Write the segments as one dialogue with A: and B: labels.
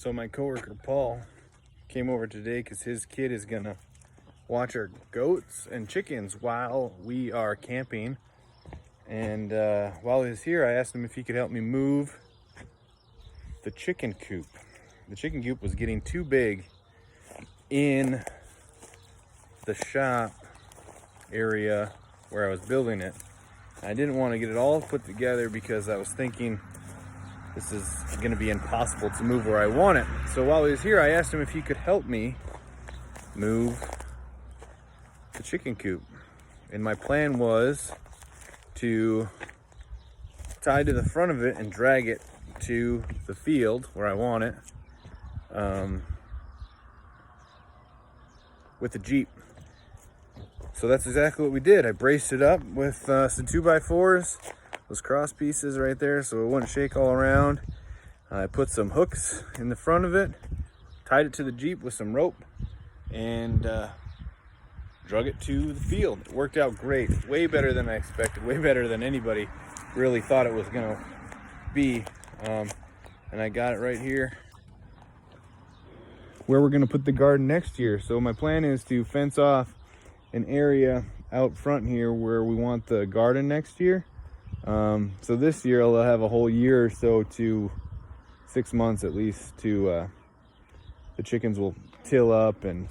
A: So my coworker Paul came over today because his kid is gonna watch our goats and chickens while we are camping. And while he was here, I asked him if he could help me move the chicken coop. The chicken coop was getting too big in the shop area where I was building it. I didn't want to get it all put together because I was thinking this is going to be impossible to move where I want it. So while he was here, I asked him if he could help me move the chicken coop. And my plan was to tie to the front of it and drag it to the field where I want it with the Jeep. So that's exactly what we did. I braced it up with some 2x4s, those cross pieces right there so it wouldn't shake all around. I put some hooks in the front of it, tied it to the Jeep with some rope, and drug it to the field. It worked out great, way better than I expected, way better than anybody really thought it was gonna be. And I got it right here where we're gonna put the garden next year. So my plan is to fence off an area out front here where we want the garden next year. So this year I'll have a whole year or so to 6 months at least to the chickens will till up and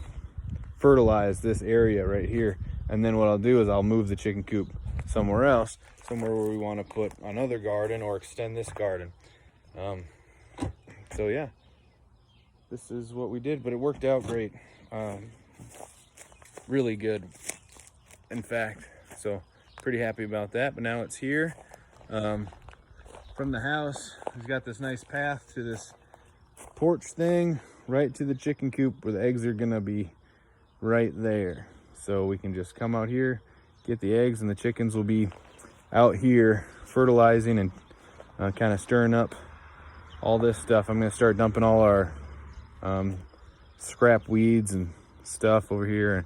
A: fertilize this area right here. And then what I'll do is I'll move the chicken coop somewhere else, somewhere where we want to put another garden or extend this garden. So yeah, this is what we did, but it worked out great. Really good, in fact. So pretty happy about that. But now it's here. From the house, we've got this nice path to this porch thing right to the chicken coop where the eggs are gonna be right there. So we can just come out here, get the eggs, and the chickens will be out here fertilizing and kind of stirring up all this stuff. I'm gonna start dumping all our scrap weeds and stuff over here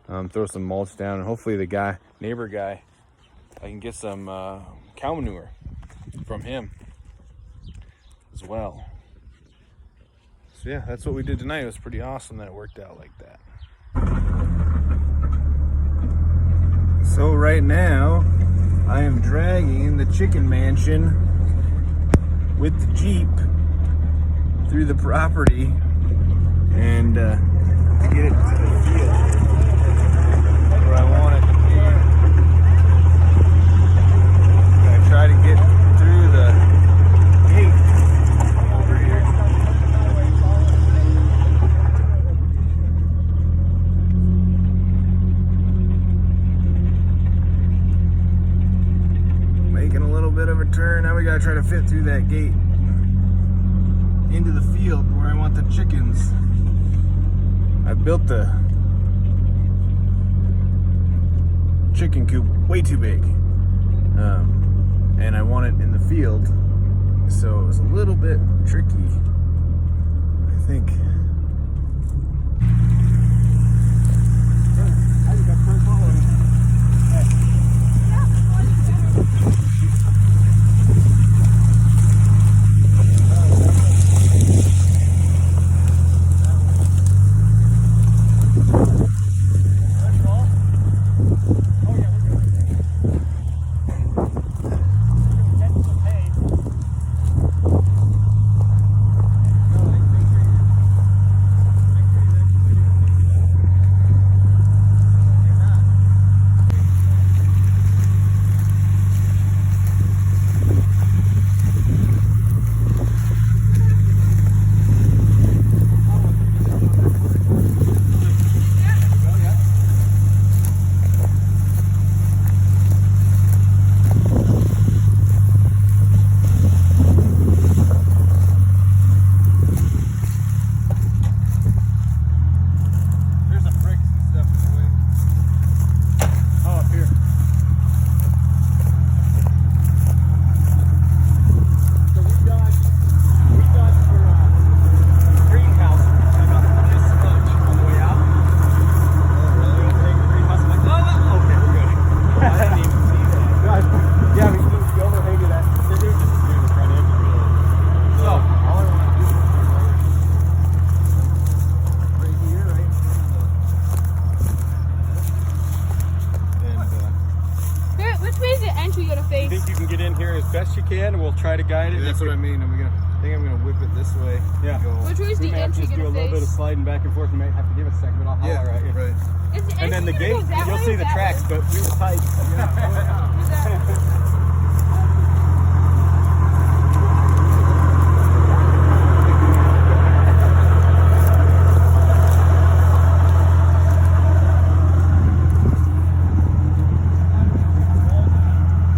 A: and throw some mulch down, and hopefully the neighbor guy, I can get some cow manure from him as well. So yeah, that's what we did tonight. It was pretty awesome that it worked out like that. So right now I am dragging the chicken mansion with the Jeep through the property and to get it to the field where I want it to be. I'm gonna try to get through the gate over here. Making a little bit of a turn. Now we gotta try to fit through that gate into the field where I want the chickens. I built the chicken coop way too big, and I want it in the field, so it was a little bit tricky, I think.
B: can, and we'll try to guide it.
A: That's what I mean. I think I'm gonna whip it this way.
B: Yeah.
A: Go.
C: Which way is the entry
B: just do a
C: gonna
B: little bit of
C: face?
B: sliding back and forth. You might have to give it a second, but I'll holler at you.
A: Right.
C: Is the
B: And then the
C: entry
B: gate,
C: gonna go that
B: you'll
C: way
B: see
C: or
B: the
C: that
B: tracks,
C: way?
B: but we were tight.
C: Is that-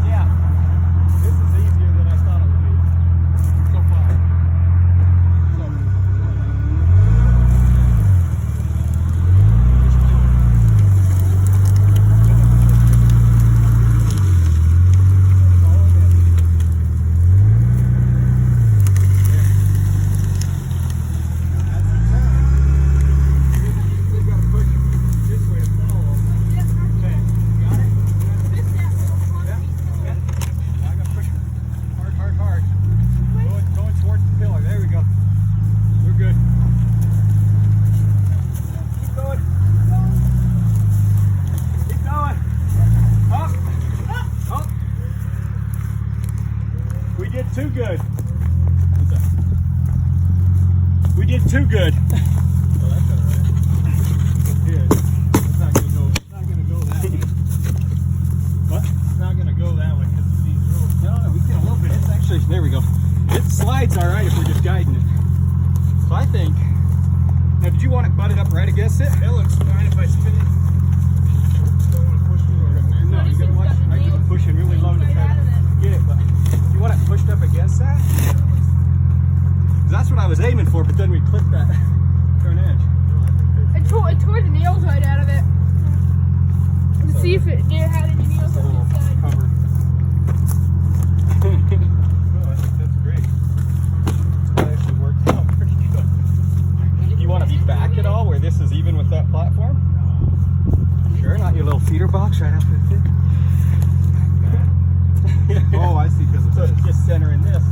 B: Yeah. This is easier than I thought it would be. So far. Too good. We did too good.
A: Well, that's all right.
B: Good. It's not gonna go that way. What? It's not gonna go that way because it's these roads. No, we get a little bit. It's actually, there we go. It slides all right if we're just guiding it. So I think. Now, did you want it butted up right against it?
A: That looks fine if I spin it. Don't want to push it.
B: No, you gotta watch. I keep pushing really low to try to get it, but if you want it pushed up against that, 'cause that's what I was aiming for, but then we clipped that turn edge.
C: It tore the nails right out of it. Let's see if it had any nails on the inside.
B: Covered.
A: No, I think that's great.
B: That actually worked out pretty good. You want to be back at all where this is even with that platform? Sure, not your little feeder box right up there.
A: Oh, I see. Because
B: So it's just centering this.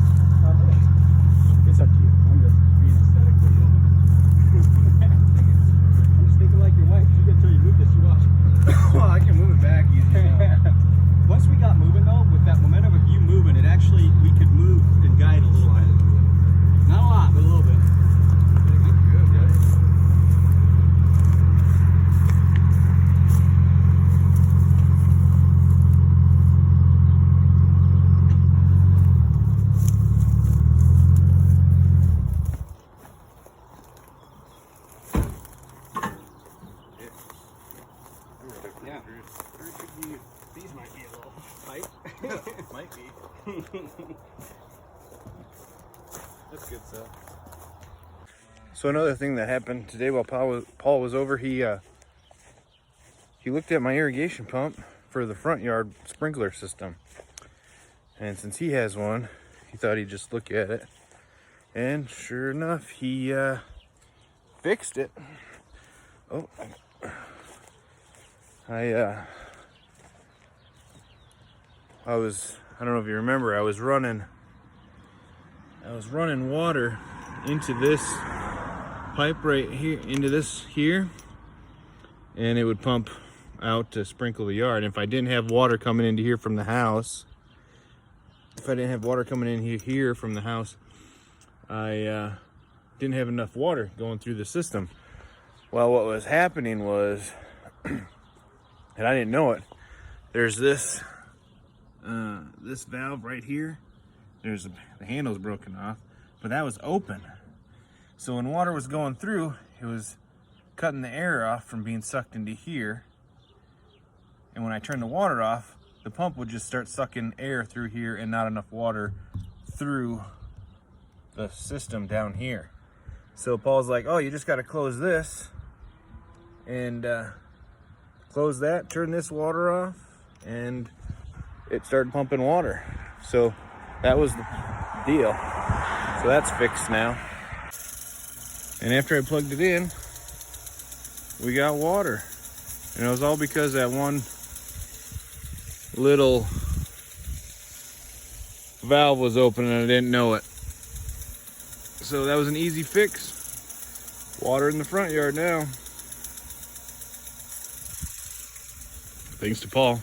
B: It's up to you. I'm just being aesthetically. I'm just thinking like your wife. You get till you move this, you watch.
A: Well, I can move it back easy now.
B: Once we got moving though, with that momentum of you moving, it actually, we could move and guide a little bit. Not a lot, but a little bit.
A: Good, guys.
B: Yeah. These might be a little tight.
A: Might be. That's good stuff. So another thing that happened today while Paul was over, he looked at my irrigation pump for the front yard sprinkler system. And since he has one, he thought he'd just look at it. And sure enough, he fixed it. Oh, I don't know if you remember, I was running water into this pipe right here, into this here, and it would pump out to sprinkle the yard. And if I didn't have water coming into here from the house, I didn't have enough water going through the system. Well, what was happening was, and I didn't know it, there's this valve right here. The handle's broken off, but that was open. So when water was going through, it was cutting the air off from being sucked into here. And when I turned the water off, the pump would just start sucking air through here and not enough water through the system down here. So Paul's like, oh, you just got to close this and close that, turn this water off, and it started pumping water. So that was the deal. So that's fixed now. And after I plugged it in, we got water. And it was all because that one little valve was open and I didn't know it. So that was an easy fix. Water in the front yard now. Thanks to Paul.